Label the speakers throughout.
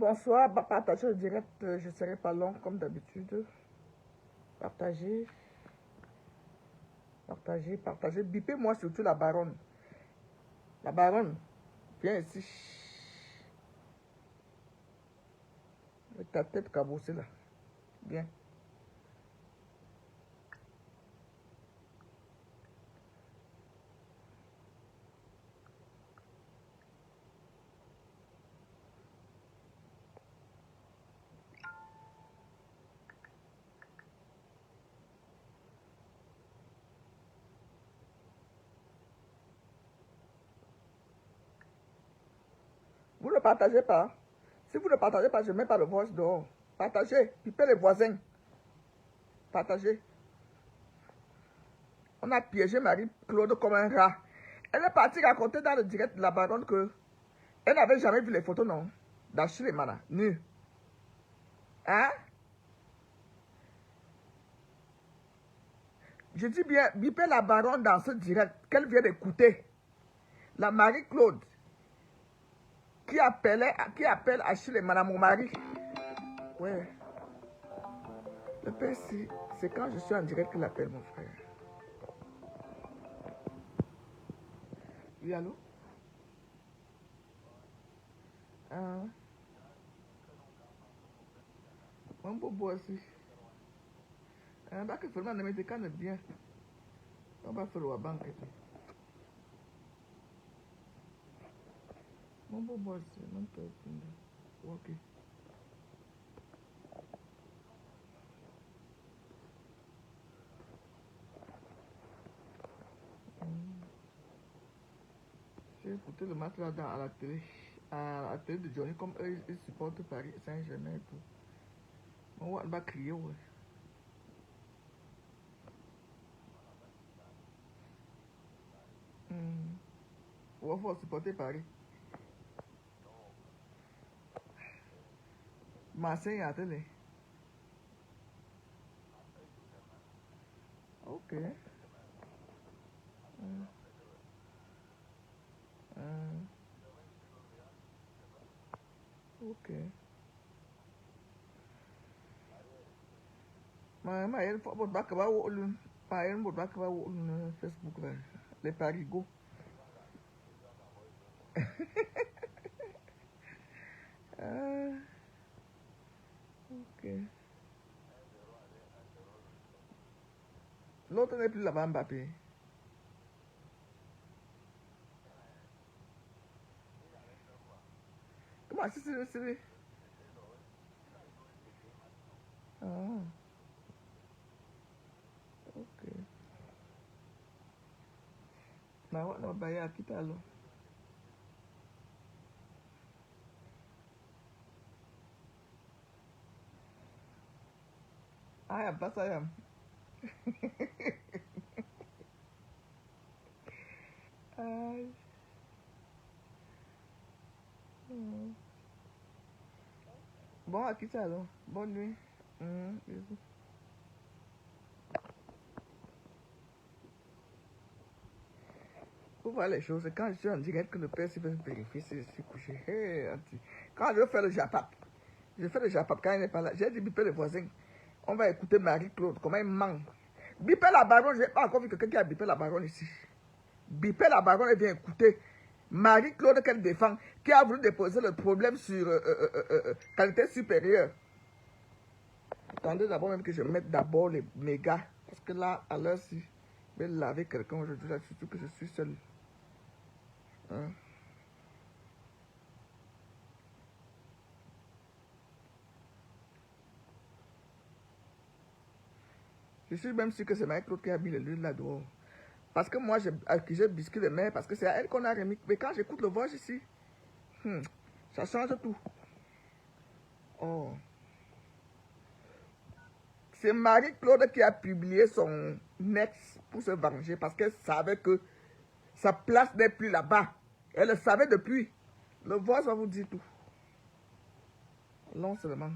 Speaker 1: Bonsoir, partagez le direct, je ne serai pas long comme d'habitude. Partagez, partagez, partagez. Bipez-moi surtout la baronne. La baronne, viens ici. Avec ta tête cabossée là. Viens. Vous ne partagez pas. Si vous ne partagez pas, je ne mets pas le voice dehors. Partagez, pipez les voisins. Partagez. On a piégé Marie-Claude comme un rat. Elle est partie raconter dans le direct de la baronne que elle n'avait jamais vu les photos, non, d'Achille et Mana, nu. Hein? Je dis bien, bipez la baronne dans ce direct qu'elle vient d'écouter. La Marie-Claude qui appelle Achille et Mana, mon mari. Ouais. Le père, c'est quand je suis en direct qu'il appelle mon frère. Oui, allô? Mon bobo aussi. Bah, que seulement ne me décanne bien. On va faire la banque. Mon bobo aussi, mon père. Ok. J'ai écouté le match là à la télé. À la télé de Johnny, comme eux, ils supportent Paris Saint-Germain et tout. On va crier, ouais. On va supporter Paris. Marseille à la télé. Ok. Ok. Ma yel faut ba ka ba wolun. Pa yel ba ka ba wolun Facebook là. Les parigots. Ok. L'autre n'est plus là-bas, Mbappé. Comment c'est? Ah, ok. Na wa na ba ya kita lo. I am pas I am. Ay. Bon, à qui ça alors? Bonne nuit. Bisous. Pour voir les choses, quand je suis en direct que le père s'il veut vérifier si je suis couché. Hey, quand je fais le japap, quand il n'est pas là. J'ai dit bipper les voisins. On va écouter Marie-Claude, comment il manque. Bipper la baronne, j'ai pas encore vu quelqu'un qui a bippé la baronne ici. Bipper la baronne, elle vient écouter. Marie-Claude qu'elle défend, qui a voulu déposer le problème sur qualité supérieure. Attendez d'abord même que je mette d'abord les mégas. Parce que là, à l'heure ci, je vais laver quelqu'un aujourd'hui, surtout que je suis seul. Hein? Je suis même sûr que c'est Marie-Claude qui a mis l'huile là-dehors. Parce que moi, j'ai accusé Biscuit de mer, parce que c'est à elle qu'on a remis. Mais quand j'écoute le voix ici, ça change tout. Oh. C'est Marie-Claude qui a publié son ex pour se venger parce qu'elle savait que sa place n'est plus là-bas. Elle le savait depuis. Le voix va vous dire tout. Non seulement.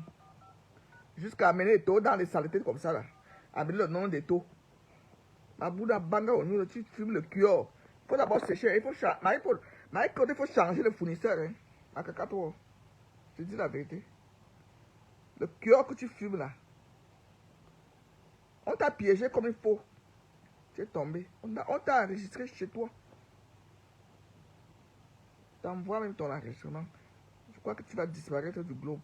Speaker 1: Jusqu'à amener les taux dans les saletés comme ça là. Amener le nom des taux. Ma bouda banga au niveau, tu fumes le cuir. Il faut d'abord sécher. Il faut Marie-Claude, il faut changer le fournisseur. Hein. À Kakato. Je te dis la vérité. Le cœur que tu fumes là, on t'a piégé comme il faut. Tu es tombé. On t'a enregistré chez toi. T'envoies même ton enregistrement. Je crois que tu vas disparaître du globe.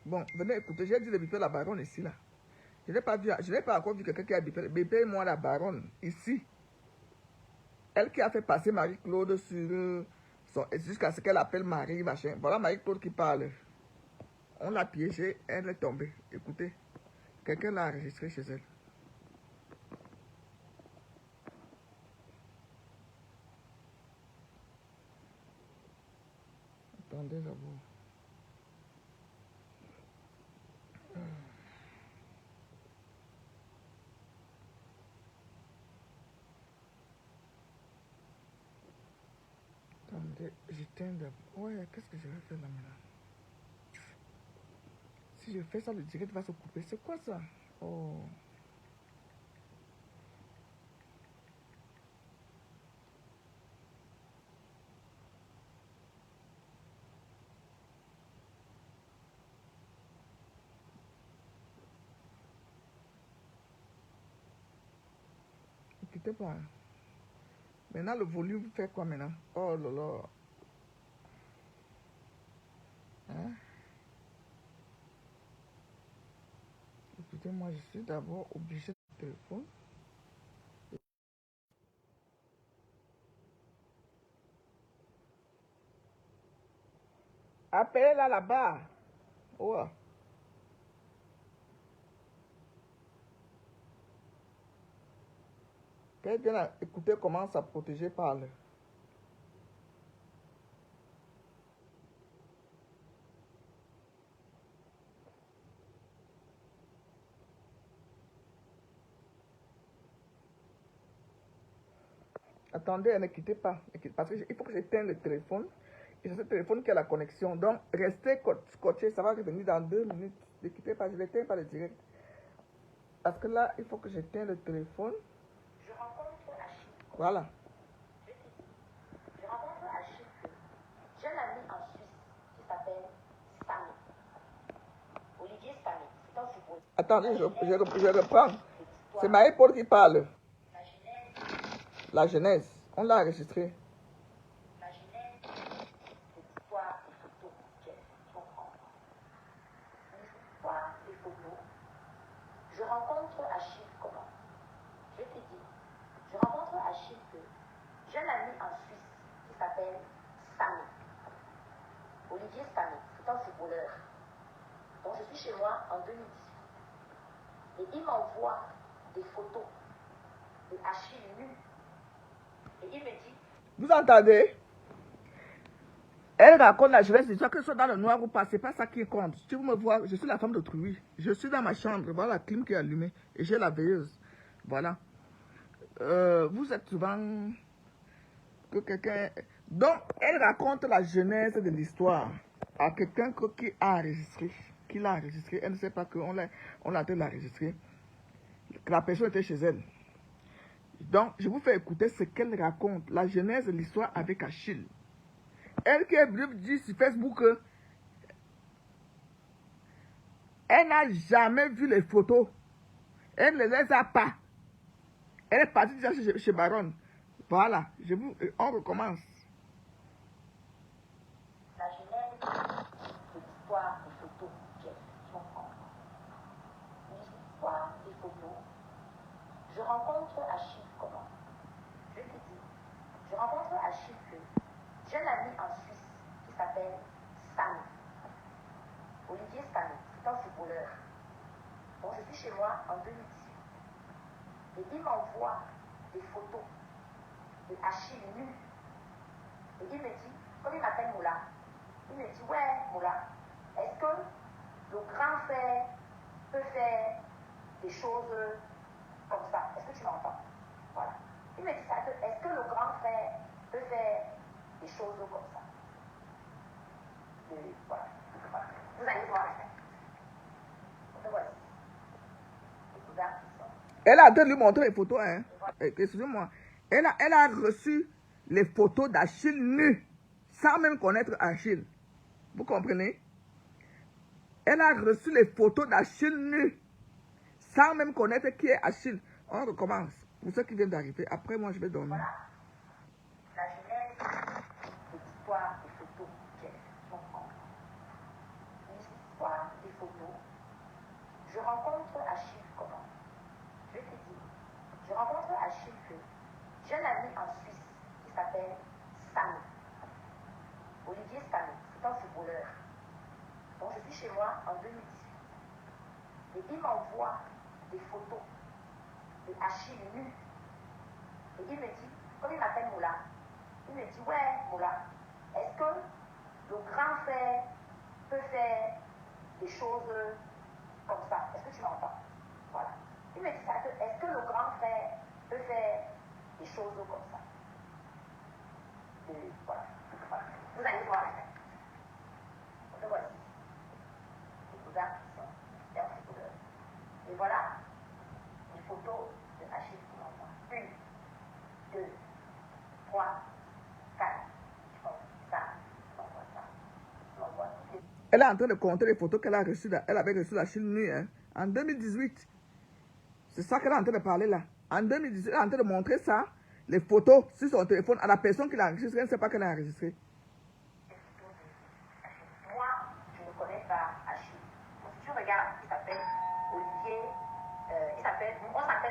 Speaker 1: Bon, venez écouter, j'ai dit de biper la baronne ici là. Je n'ai pas encore vu quelqu'un qui a bipé moi la baronne ici. Elle qui a fait passer Marie-Claude sur jusqu'à ce qu'elle appelle Marie, machin. Voilà Marie-Claude qui parle. On l'a piégée, elle est tombée. Écoutez, quelqu'un l'a enregistré chez elle. Attendez d'abord. Attendez, j'éteins d'abord. Ouais, qu'est-ce que je vais faire là maintenant? Si je fais ça, le direct va se couper. C'est quoi ça? Oh. Ne quittez pas. Maintenant, le volume fait quoi maintenant? Oh là là. Hein? Écoutez, moi, je suis d'abord obligé de téléphone. Appelez-la là-bas. Ouais. Qu'elle vienne écouter comment sa protégée parle. Attendez, ne quittez pas. Parce qu'il faut que j'éteigne le téléphone. Et c'est ce téléphone qui a la connexion. Donc, restez scotché. Ça va revenir dans 2 minutes. Ne quittez pas. Je ne l'éteins pas le direct. Parce que là, il faut que j'éteigne le téléphone.
Speaker 2: Je rencontre Achille.
Speaker 1: Voilà.
Speaker 2: Je rencontre Achille. J'ai un ami en Suisse qui s'appelle Samy. Olivier Samy. C'est un footballeur.
Speaker 1: Attendez, je reprends. C'est Marie-Paul qui parle.
Speaker 2: La genèse.
Speaker 1: La genèse. On l'a enregistré.
Speaker 2: La genèse de l'histoire des photos. Tu comprends? L'histoire des photos. Je rencontre Achille comment? Je te dis. Je rencontre Achille que j'ai un ami en Suisse qui s'appelle Samy. Olivier Samy. C'est un footballeur. Donc je suis chez moi en 2018. Et il m'envoie des photos de Achille nu. Et il me dit,
Speaker 1: Vous entendez? Elle raconte la jeunesse d'histoire, que ce soit dans le noir ou pas, c'est pas ça qui compte. Si vous me voyez, je suis la femme d'autrui. Je suis dans ma chambre, voilà la clim qui est allumée. Et j'ai la veilleuse. Voilà. Vous êtes souvent que quelqu'un... Donc, elle raconte la genèse de l'histoire à quelqu'un qui a enregistré. Qui l'a enregistré. Elle ne sait pas qu'on l'a en train de l'enregistrer. Que la personne était chez elle. Donc, je vous fais écouter ce qu'elle raconte. La genèse de l'histoire avec Achille. Elle qui est venue dire sur Facebook que elle n'a jamais vu les photos. Elle ne les a pas. Elle est partie déjà chez Baron. Voilà, on recommence.
Speaker 2: la genèse de l'histoire des photos. Tu comprends? L'histoire des photos. Je rencontre Achille comment? Je te dis. Je rencontre Achille que j'ai un ami en Suisse qui s'appelle Samy. Olivier Samy. C'est un footballeur. Donc je suis chez moi en 2018. Et il m'envoie des photos de Achille nu. Et il me dit, comme il m'appelle Moula, il me dit, ouais Moula, est-ce que le grand frère peut faire des choses comme ça? Est-ce que tu m'entends? Voilà. Il me dit ça, est-ce que le grand frère peut faire des choses comme ça. Et voilà. Vous allez voir. Voici.
Speaker 1: Elle a en train de lui montrer les photos, hein. Excusez-moi. Elle a reçu les photos d'Achille nu, sans même connaître Achille. Vous comprenez? Elle a reçu les photos d'Achille nu, sans même connaître qui est Achille. On recommence. Pour ceux qui viennent d'arriver. Après, moi, je vais dormir.
Speaker 2: Voilà. La genèse de l'histoire des photos qu'elle comprend. L'histoire des photos. Je rencontre Achille comment? Je te dis. Je rencontre Achille que j'ai un ami en Suisse qui s'appelle Samy. Olivier Samy. C'est un footballeur. Donc, je suis chez moi en 2018. Et il m'envoie des photos de Achille nu. Et il me dit, comme il m'appelle Moula, il me dit, ouais, Moula, est-ce que le grand frère peut faire des choses comme ça? Est-ce que tu m'entends? Voilà. Il me dit ça, est-ce que le grand frère peut faire des choses comme ça? Et voilà. Vous allez voir. Le voici. Et voilà une photo de Achille qui m'envoie. 1, 2, 3, 4. Ça, m'envoie ça. M'envoie.
Speaker 1: Elle est en train de compter les photos qu'elle a reçues. Elle avait reçu d'Achille nu, hein, en 2018. C'est ça qu'elle est en train de parler là. En 2018, elle est en train de montrer ça, les photos sur son téléphone à la personne qui l'a enregistré. Elle ne sait pas qu'elle a enregistré.
Speaker 2: Moi, je ne connais pas Achille. Si tu regardes, il s'appelle Olivier, on s'appelle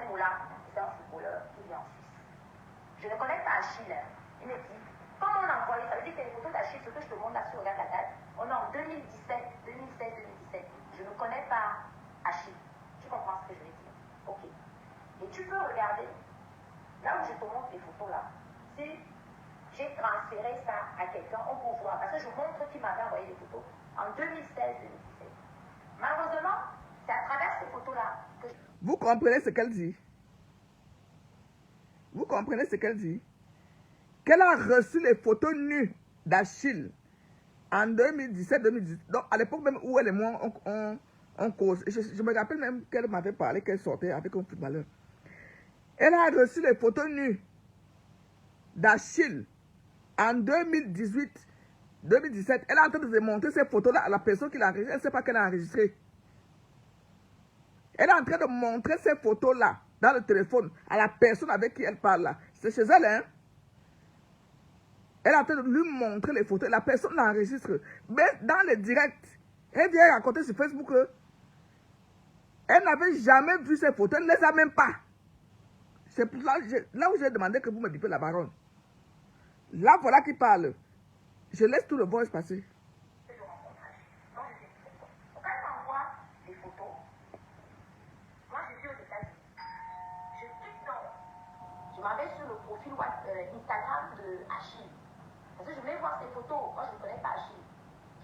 Speaker 2: Moula, c'est un footballeur qui vit en Suisse. Je ne connais pas Achille. Il me dit, comment on a envoyé, ça veut dire que les photos d'Achille, ce que je te montre là, si tu regardes la date, on est en 2017, 2016, 2017. Je ne connais pas Achille. Tu comprends ce que je veux dire? Ok. Et tu peux regarder, là où je te montre les photos là, si j'ai transféré ça à quelqu'un, on peut voir. Parce que je montre qui m'avait envoyé les photos en 2016-2017. Malheureusement, c'est à travers ces photos-là que je...
Speaker 1: Vous comprenez ce qu'elle dit? Vous comprenez ce qu'elle dit? Qu'elle a reçu les photos nues d'Achille en 2017-2018. Donc, à l'époque même où elle et moi, on cause. Je me rappelle même qu'elle m'avait parlé qu'elle sortait avec un footballeur. Elle a reçu les photos nues d'Achille en 2018-2017. Elle est en train de montrer ces photos-là à la personne qui l'a enregistré. Elle ne sait pas qu'elle a enregistré. Elle est en train de montrer ces photos-là dans le téléphone à la personne avec qui elle parle là. C'est chez elle, hein? Elle est en train de lui montrer les photos. La personne l'enregistre. Mais dans les directs, elle vient raconter sur Facebook qu'elle n'avait jamais vu ces photos. Elle ne les a même pas. C'est pour ça, là où j'ai demandé que vous me bipez la baronne. Là, voilà qui parle. Je laisse tout le voice passer.
Speaker 2: Je m'en vais sur le profil Instagram de Achille. Parce que je voulais voir ses photos. Moi, je ne connais pas Achille.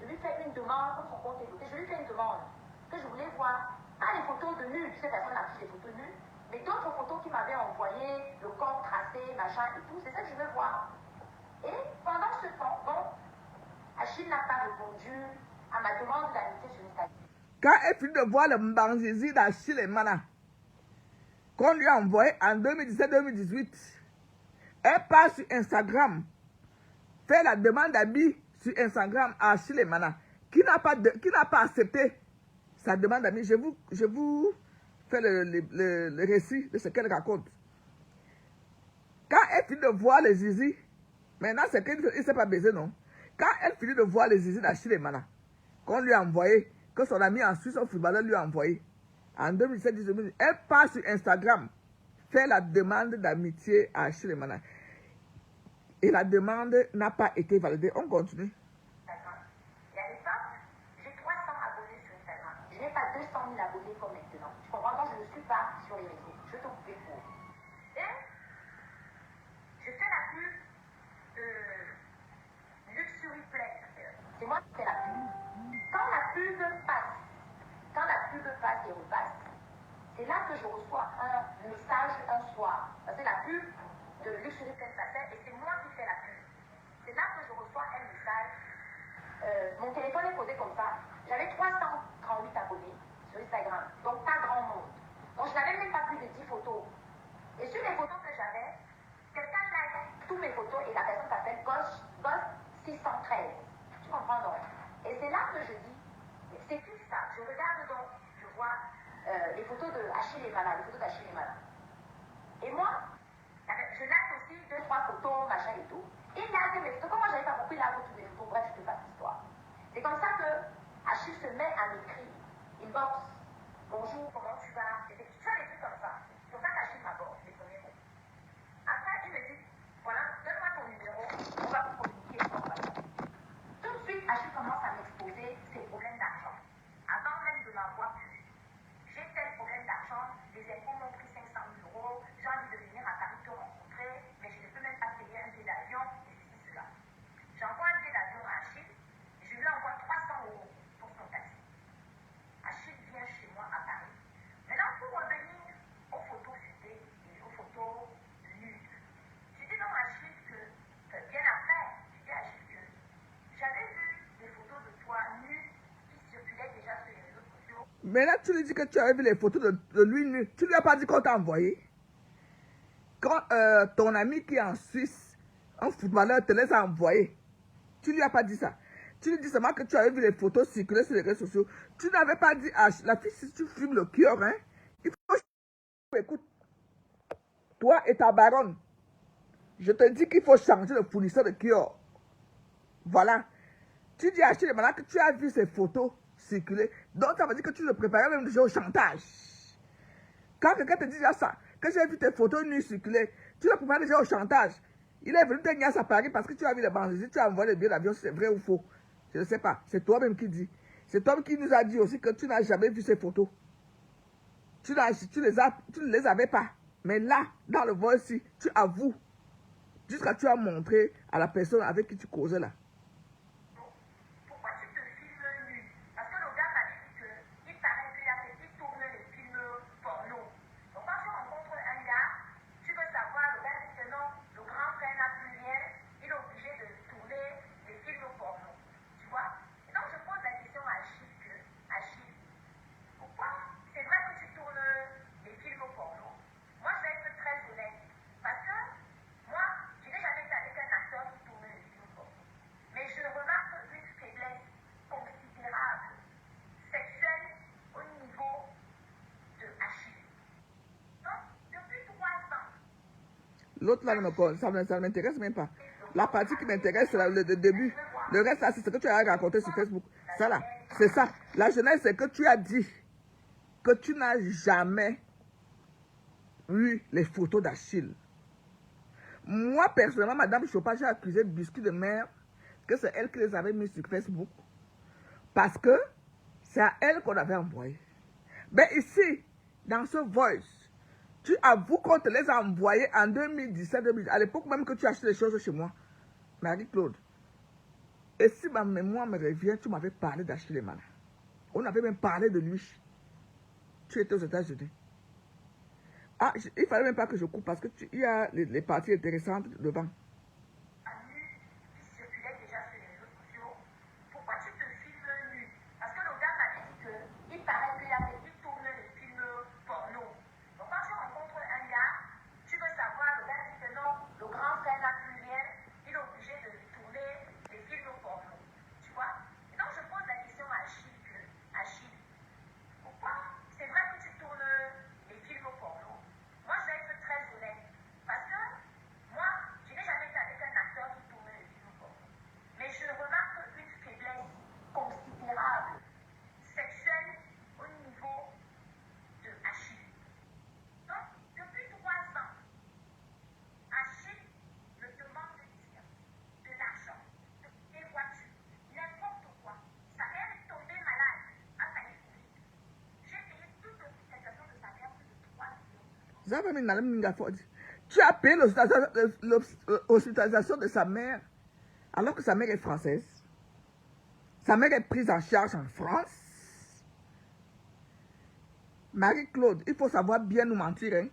Speaker 2: Je lui fais une demande, comme son compte est bloqué, je lui fais une demande que je voulais voir. Pas les photos de nus, cette personne a pris des photos nues, mais d'autres photos qu'il m'avait envoyées, le corps tracé, machin et tout, c'est ça que je veux voir. Et pendant ce temps, bon, Achille n'a pas répondu à ma demande d'amitié sur Instagram.
Speaker 1: Quand elle finit de voir le Mbanzizi d'Achille et Mana, qu'on lui a envoyé en 2017-2018, elle part sur Instagram, fait la demande d'amis sur Instagram à Achille et Mana, qui n'a pas accepté sa demande d'amis. Je vous fais le récit de ce qu'elle raconte. Quand elle finit de voir les zizi, maintenant c'est qu'il ne s'est pas baisé, non? Quand elle finit de voir les zizi d'Achille et Mana, qu'on lui a envoyé, que son ami en Suisse, un footballeur, lui a envoyé, en 2017-2018, elle part sur Instagram, fait la demande d'amitié à Achille et Mana. Et la demande n'a pas été validée. On continue.
Speaker 2: Et à l'époque, j'ai 300 abonnés sur Instagram. Je n'ai pas 200 000 abonnés comme maintenant. Tu comprends? Donc, je ne suis pas sur les réseaux. Je vais te couper pour. Et je fais la pub de Luxury Play. C'est moi qui fais la pub. Quand la pub passe et repasse, c'est là que je reçois un message un soir. Parce que la pub de Luxury Play passait et c'est moi qui fais la pub. C'est là que mon téléphone est posé comme ça. J'avais 338 abonnés sur Instagram, donc pas grand monde. Donc je n'avais même pas plus de 10 photos. Et sur les photos que j'avais, quelqu'un like toutes mes photos et la personne s'appelle Goss 613. Tu comprends donc? Et c'est là que je dis, c'est tout ça. Je regarde donc, je vois les photos de Achille Emana, les photos d'Achille Emana. Et moi, je like aussi 2-3 photos, machin et tout. Et il a mes photos. Comme moi, j'avais pas compris, il a toutes mes photos. Bref, je te passe l'histoire. C'est comme ça que Achille se met à m'écrire. Inbox. Bonjour, comment tu vas? Tu fais des trucs comme ça. C'est pour ça qu'Achille m'aborde, les premiers mots. Après, il me dit, voilà, donne-moi ton numéro, on va vous communiquer information. Tout de suite, Achille commence à m'exposer ses problèmes d'argent. Avant même de m'avoir vu. J'ai tel problème d'argent, les impôts m'ont pris 500 000 €, j'ai envie de venir à Paris te rencontrer, mais je ne peux même pas payer un billet d'avion, et ceci, cela. J'envoie un billet d'avion à Achille, et je lui envoie 300 € pour son taxi. Achille vient chez moi à Paris. Maintenant, pour revenir aux photos futées et aux photos nudes, je dis donc à Achille que, bien après, je dis à Achille que j'avais vu des photos de toi nues qui circulaient déjà sur les réseaux sociaux.
Speaker 1: Mais là, tu lui dis que tu avais vu les photos de lui nu. Tu lui as pas dit qu'on t'a envoyé. Quand ton ami qui est en Suisse, un footballeur, te les a envoyés. Tu lui as pas dit ça. Tu lui dis seulement que tu avais vu les photos circuler sur les réseaux sociaux. Tu n'avais pas dit à la fille, si tu fumes le cœur, hein, il faut... Écoute, toi et ta baronne, je te dis qu'il faut changer le fournisseur de cœur. Voilà. Tu dis à Achille maintenant que tu as vu ces photos circuler. Donc, ça veut dire que tu le préparais même déjà au chantage. Quand quelqu'un te dit déjà ça, que j'ai vu tes photos nues circuler, tu le prépares déjà au chantage. Il est venu te niaiser à Paris parce que tu as vu les bandes. Tu as envoyé le billet d'avion, c'est vrai ou faux. Je ne sais pas. C'est toi-même qui dis. C'est toi qui nous a dit aussi que tu n'as jamais vu ces photos. Tu ne les avais pas. Mais là, dans le vol ci, tu avoues. Jusqu'à tu as montré à la personne avec qui tu causais là.
Speaker 2: Pourquoi tu te filmes nu? Parce que le gars m'a dit qu'il paraît qu'il tourne les films porno. Donc quand tu rencontres un gars, tu veux savoir, le gars dit que non, le grand frère n'a plus rien, il est obligé de tourner les films porno. Tu vois? Et donc je pose la question à Achille, pourquoi c'est vrai que tu tournes les films porno? Moi je vais être très honnête. Parce que moi, je n'ai jamais été avec un acteur qui tourne les films porno. Mais je remarque une faiblesse considérable, sexuelle, au niveau de Achille. Donc, depuis 3 ans,
Speaker 1: L'autre là, ça ne m'intéresse même pas. La partie qui m'intéresse, c'est le début. Le reste là, c'est ce que tu as raconté sur Facebook. Ça là, c'est ça. La jeunesse, c'est que tu as dit que tu n'as jamais vu les photos d'Achille. Moi, personnellement, Madame Chopin, j'ai accusé Biscuit de Mère que c'est elle qui les avait mis sur Facebook. Parce que c'est à elle qu'on avait envoyé. Mais ici, dans ce voice, tu avoues qu'on te les a envoyés en 2017-2018, à l'époque même que tu achetais les choses chez moi, Marie-Claude. Et si ma mémoire me revient, tu m'avais parlé d'Achille Emana. On avait même parlé de lui. Tu étais aux États-Unis. Ah, il ne fallait même pas que je coupe parce qu'il y a les parties intéressantes devant.
Speaker 2: qui circulait déjà sur les réseaux sociaux, pourquoi tu te filmes nu? Parce que le gars m'a dit qu'il paraît qu'il tourne les films porno. Donc quand tu rencontres un gars, tu veux savoir, le gars dit que non, le grand frère n'a plus rien, il est obligé de tourner les films porno. Tu vois? Et donc je pose la question à Achille, pourquoi c'est vrai que tu tournes les films porno? Moi je vais être très honnête. Parce que moi, je n'ai jamais été avec un acteur qui tourne les films porno. Mais je remarque une faiblesse considérable, sexuelle, au niveau de Achille. Donc, depuis 3 ans, Achille me demande de l'argent, des voitures, n'importe quoi. Sa mère est tombée malade, a failli mourir. J'ai payé toute l'hospitalisation de sa mère, plus de 3 millions.
Speaker 1: Tu as payé l'hospitalisation de sa mère alors que sa mère est française. Sa mère est prise en charge en France. Marie-Claude, il faut savoir bien nous mentir. Hein?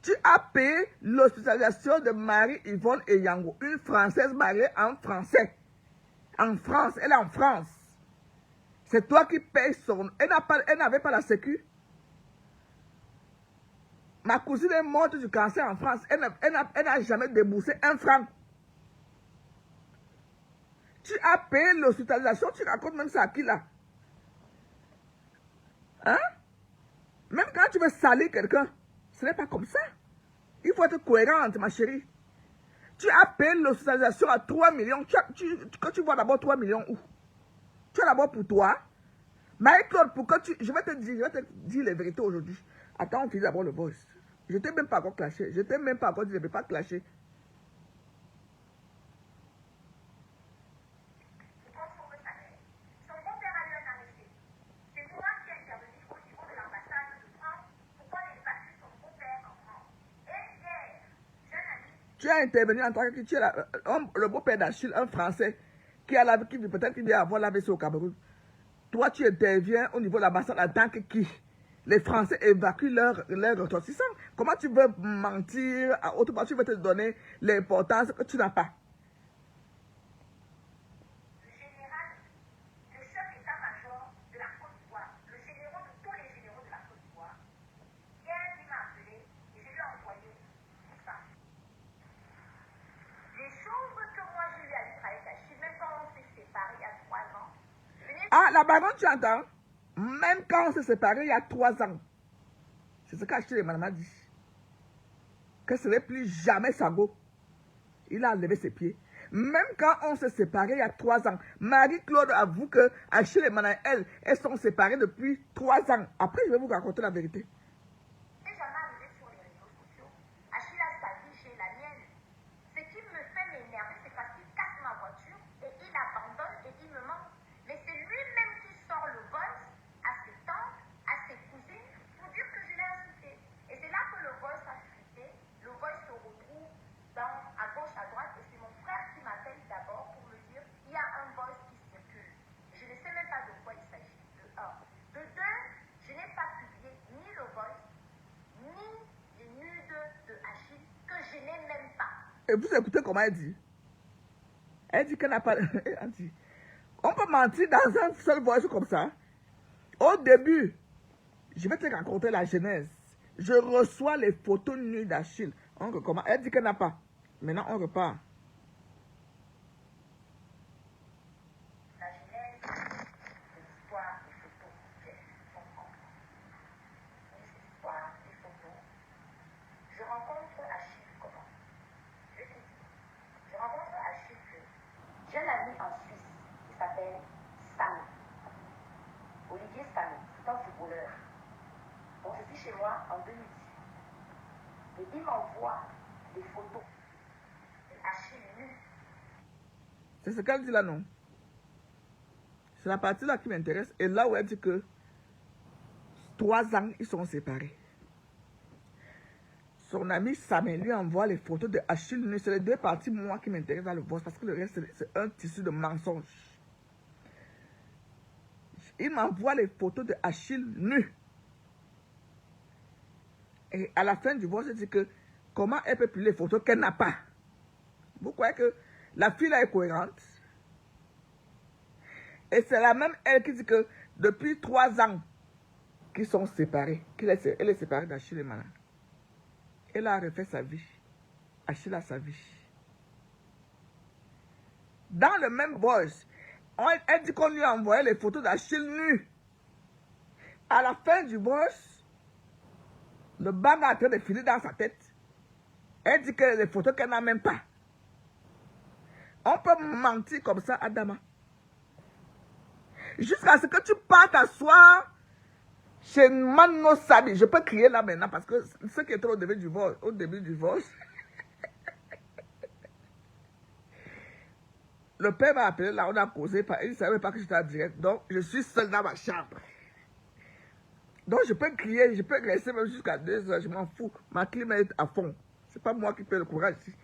Speaker 1: Tu as payé l'hospitalisation de Marie-Yvonne et Yango, une Française mariée en français. En France, elle est en France. C'est toi qui payes son... Elle n'avait pas la sécu. Ma cousine est morte du cancer en France. Elle n'a jamais déboursé un franc. Tu as payé l'hospitalisation, tu racontes même ça à qui là? Hein? Même quand tu veux salir quelqu'un, ce n'est pas comme ça. Il faut être cohérente, ma chérie. Tu as payé l'hospitalisation à 3 millions. Quand tu vois d'abord 3 millions où? Tu as d'abord pour toi. Marie-Claude, pourquoi tu... Je vais te dire les vérités aujourd'hui. Attends, on finit d'abord le voice. Je t'ai même pas encore clashé. Je t'ai même pas encore dit, je ne vais pas clasher. Tu as intervenu en tant que tu es le beau-père d'Achille, un Français, qui peut-être qu'il vient avoir l'AVC au Cameroun. Toi, tu interviens au niveau de l'ambassade en tant que qui? Les Français évacuent leurs ressortissants. Comment tu veux mentir à autre part? Tu veux te donner l'importance que tu n'as pas.
Speaker 2: Le général, le chef d'état-major de la Côte d'Ivoire, le général de tous les généraux de la Côte d'Ivoire, hier, il m'a appelé et je lui ai envoyé tout ça. Les choses que moi je lui ai dit avec Achille, même quand on s'est séparés il y a 3 ans.
Speaker 1: Ah, la baronne, tu entends? Même quand on s'est séparés il y a 3 ans. C'est ce qu'Achille et madame a dit. Que ce n'est plus jamais Sango. Il a levé ses pieds. Même quand on s'est séparés il y a 3 ans. Marie-Claude avoue que Achille et madame, elles sont séparées depuis 3 ans. Après, je vais vous raconter la vérité.
Speaker 2: C'est jamais arrivé sur les réseaux sociaux. Achille a sa vie, j'ai la mienne. Ce qui me fait m'énerver, c'est parce qu'il casse ma voiture et il abandonne et il me manque. Mais c'est lui-même qui sort le voice à ses tantes, à ses cousines, pour dire que je l'ai insulté. Et c'est là que le voice a fuité. Le voice se retrouve à gauche, à droite. Et c'est mon frère qui m'appelle d'abord pour me dire il y a un voice qui circule. Je ne sais même pas de quoi il s'agit. De 1. De 2, je n'ai pas publié ni le voice, ni les nudes de Achille, que je n'ai même pas.
Speaker 1: Et vous écoutez comment elle dit? Elle dit qu'elle n'a pas... Elle dit, on peut mentir dans un seul voice comme ça. Au début, je vais te raconter la genèse. Je reçois les photos nues d'Achille. Elle dit qu'elle n'a pas. Maintenant, on repart.
Speaker 2: La genèse de l'histoire des photos, c'est comprendre. L'histoire des photos. Je rencontre Achille comment? Je te dis. Je rencontre Achille que j'ai un ami en Suisse qui s'appelle Samy. Olivier Samy, c'est un footballeur. Donc je suis chez moi en 2010. Et il m'envoie des photos d'Achille nu.
Speaker 1: C'est ce qu'elle dit là, non? C'est la partie là qui m'intéresse. Et là où elle dit que 3 ans, ils sont séparés. Son ami Samy lui envoie les photos de Achille nu. C'est les 2 parties, moi, qui m'intéressent dans le voice. Parce que le reste, c'est un tissu de mensonges. Il m'envoie les photos de Achille nu. Et à la fin du voice, elle dit que comment elle peut publier les photos qu'elle n'a pas. Vous croyez que la fille là est cohérente? Et c'est la même elle qui dit que depuis 3 ans qu'ils sont séparés, elle est séparée d'Achille et Mana. Elle a refait sa vie. Achille a sa vie. Dans le même voice, elle dit qu'on lui a envoyé les photos d'Achille nu. À la fin du voice, le bang est en train de filer dans sa tête. Elle dit que les photos qu'elle n'a même pas. On peut mentir comme ça, Adama. Jusqu'à ce que tu partes t'asseoir chez Mano Sabi. Je peux crier là maintenant parce que ce qui était au début du divorce, le père m'a appelé là, on a causé, il ne savait pas que j'étais en direct. Donc, je suis seul dans ma chambre. Donc, je peux crier, je peux rester même jusqu'à 2 heures, je m'en fous. Ma clim est à fond. C'est pas moi qui fais le courage ici.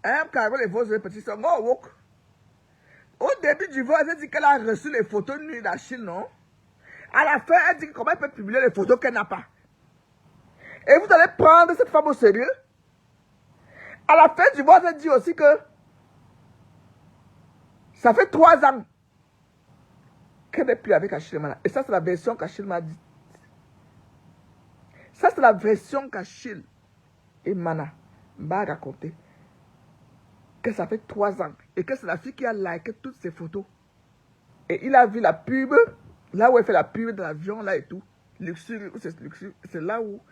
Speaker 1: Car les vos petits sont woke. Au début du vol, elle dit qu'elle a reçu les photos nues d'Achille, non? À la fin, elle dit comment elle peut publier les photos qu'elle n'a pas. Et vous allez prendre cette femme au sérieux? À la fin du vol, elle dit aussi que Ça fait 3 ans qu'elle n'est plus avec Achille Mana. Et ça, c'est la version qu'Achille m'a dit. Ça, c'est la version qu'Achille et Mana m'a raconté. Que ça fait 3 ans. Et que c'est la fille qui a liké toutes ces photos. Et il a vu la pub, là où elle fait la pub de l'avion, là et tout. Luxury, c'est là où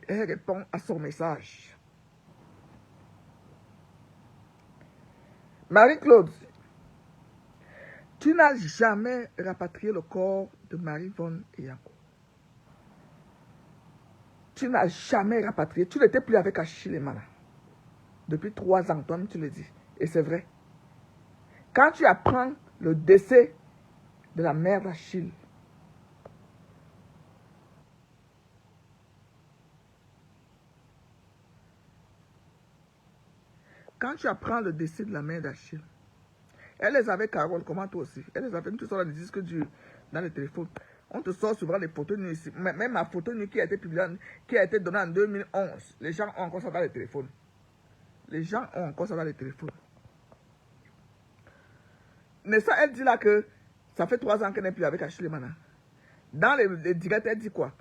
Speaker 1: elle répond à son message. Marie-Claude, tu n'as jamais rapatrié le corps de Marie-Vonne et Yanko. Tu n'as jamais rapatrié. Tu n'étais plus avec Achille et Mana. Depuis 3 ans, toi-même tu le dis. Et c'est vrai. Quand tu apprends le décès de la mère d'Achille, quand tu apprends le décès de la mère d'Achille, elle les avait, Carole, comment toi aussi. Elle les avait, tu sors les disques durs dans le téléphone. On te sort souvent des photos nues ici. Même ma photo nue qui a été publiée, qui a été donnée en 2011. Les gens ont encore ça dans les téléphones. Les gens ont encore ça dans les téléphones. Mais ça, elle dit là que ça fait 3 ans qu'elle n'est plus avec Achille Mana. Dans les directs, elle dit quoi?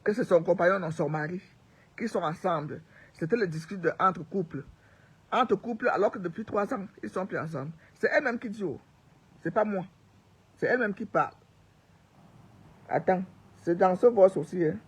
Speaker 1: Que c'est son compagnon, non, son mari, qui sont ensemble. C'était le discours entre couples. Entre couples, alors que depuis 3 ans, ils sont plus ensemble. C'est elle-même qui dit, oh, c'est pas moi. C'est elle-même qui parle. Attends, c'est dans ce voice aussi, hein.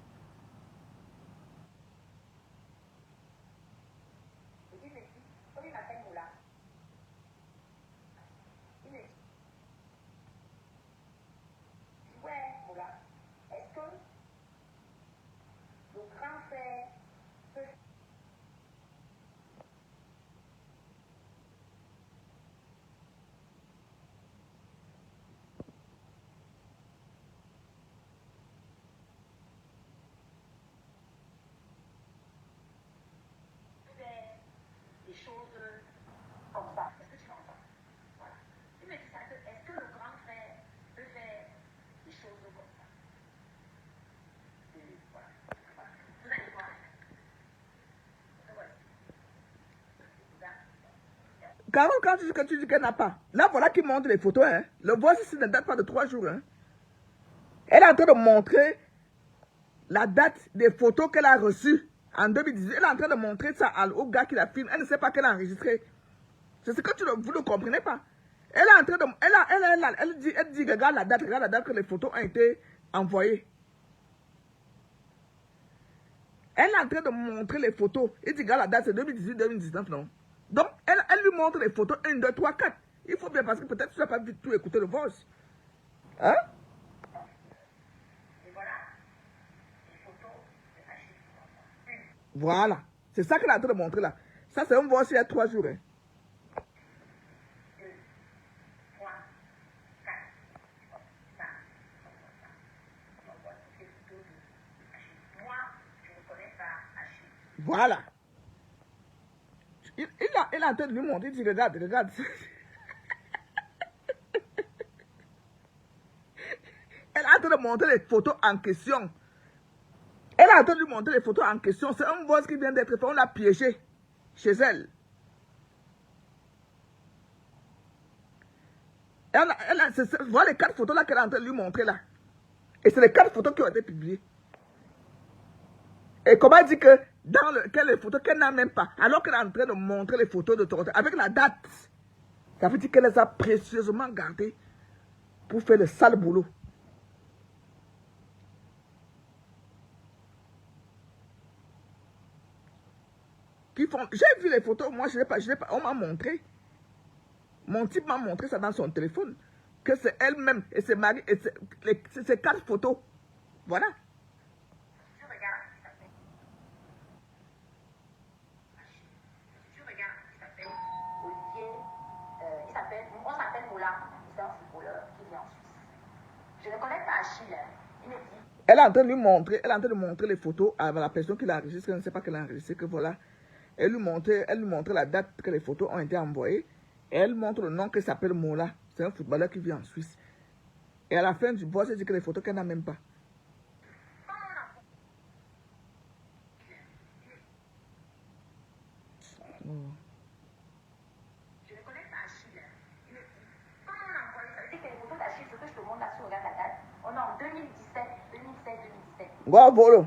Speaker 2: Des choses comme ça. Est-ce que tu m'entends? Voilà. Il me dit ça, est-ce que le grand frère peut faire des choses comme ça? Et voilà. Voilà. Vous allez voir.
Speaker 1: Carole, quand tu dis qu'elle n'a pas, là voilà qui montre les photos, hein. Le voice ici ne date pas de 3 jours, hein. Elle est en train de montrer la date des photos qu'elle a reçues en 2018. Elle est en train de montrer ça au gars qui la filme. Elle ne sait pas qu'elle a enregistré. C'est ce que vous ne comprenez pas. Elle est en train de... Elle dit, regarde la date que les photos ont été envoyées. Elle est en train de montrer les photos. Elle dit, regarde la date, c'est 2018-2019, non? Donc, elle lui montre les photos 1, 2, 3, 4. Il faut bien, parce que peut-être tu n'as pas vu tout écouter le voice. Hein? Voilà. C'est ça qu'elle est en train de montrer là. Ça, c'est un voice il y a 3 jours. Hein. Voilà. Il est en train de lui montrer. Il dit, regarde, regarde. Elle est en train de montrer les photos en question. Elle est en train de lui montrer les photos en question. C'est un boss qui vient d'être fait. On l'a piégé chez elle. Voilà les 4 photos là qu'elle est en train de lui montrer là. Et c'est les 4 photos qui ont été publiées. Et comment elle dit que dans les photos qu'elle n'a même pas, alors qu'elle est en train de montrer les photos de Toronto avec la date, ça veut dire qu'elle les a précieusement gardées pour faire le sale boulot. J'ai vu les photos, moi je n'ai pas, on m'a montré. Mon type m'a montré ça dans son téléphone. Que c'est elle-même et ses maris, et c'est 4 photos. Voilà.
Speaker 2: On s'appelle Moula, c'est un footballeur qui vit en Suisse. Je ne connais pas Achille. Il me dit.
Speaker 1: Elle est en train de lui montrer, elle est en train de montrer les photos à la personne qui l'a enregistré, elle ne sait pas qu'elle a enregistré, que voilà. Elle lui montrait la date que les photos ont été envoyées. Et elle montre le nom qui s'appelle Moula. C'est un footballeur qui vit en Suisse. Et à la fin du boss, elle dit que les photos qu'elle n'a même pas.
Speaker 2: Je ne connais pas Achille. Il me dit,
Speaker 1: Voilà.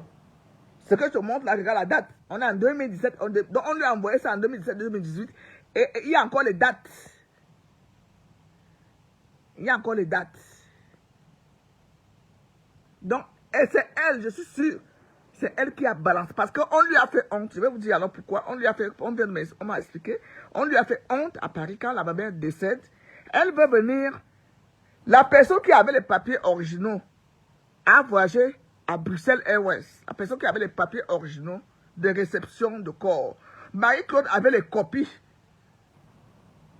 Speaker 1: Ce que je te montre là, regarde la date. On est en 2017. Donc on lui a envoyé ça en 2017-2018. Et il y a encore les dates. Il y a encore les dates. Donc, et c'est elle, je suis sûr. C'est elle qui a balancé. Parce qu'on lui a fait honte. Je vais vous dire alors pourquoi. On lui a fait, on m'a expliqué. On lui a fait honte à Paris quand la mère décède. Elle veut venir. La personne qui avait les papiers originaux a voyagé à Bruxelles Airways. La personne qui avait les papiers originaux de réception de corps. Marie-Claude avait les copies.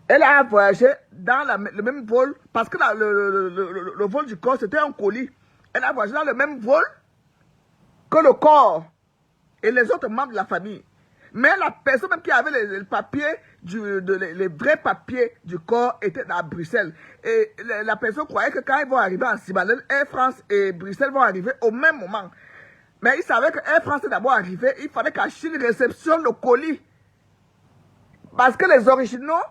Speaker 1: Elle a voyagé dans le même vol. Parce que le vol du corps, c'était un colis. Elle a voyagé dans le même vol que le corps et les autres membres de la famille. Mais la personne même qui avait les papiers, les vrais papiers du corps était à Bruxelles. Et la personne croyait que quand ils vont arriver en Sibalène, Air France et Bruxelles vont arriver au même moment. Mais il savait que Air France est d'abord arrivé, il fallait qu'Achille réceptionne le colis. Parce que les originaux,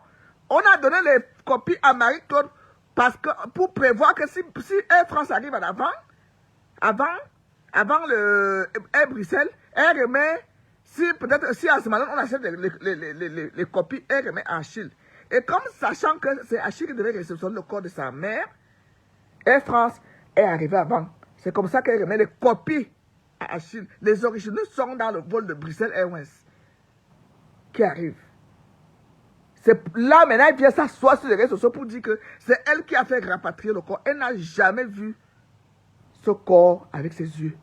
Speaker 1: on a donné les copies à Marie-Claude pour prévoir que si Air France arrive en avant le Air Bruxelles, elle remet, peut-être si à ce moment on achète les copies, elle remet à Achille. Et comme sachant que c'est Achille qui devait réceptionner le corps de sa mère, Air France est arrivé avant. C'est comme ça qu'elle remet les copies à Achille. Les originaux sont dans le vol de Bruxelles Airways qui arrive. C'est là maintenant, elle vient s'asseoir sur les réseaux sociaux pour dire que c'est elle qui a fait rapatrier le corps. Elle n'a jamais vu ce corps avec ses yeux.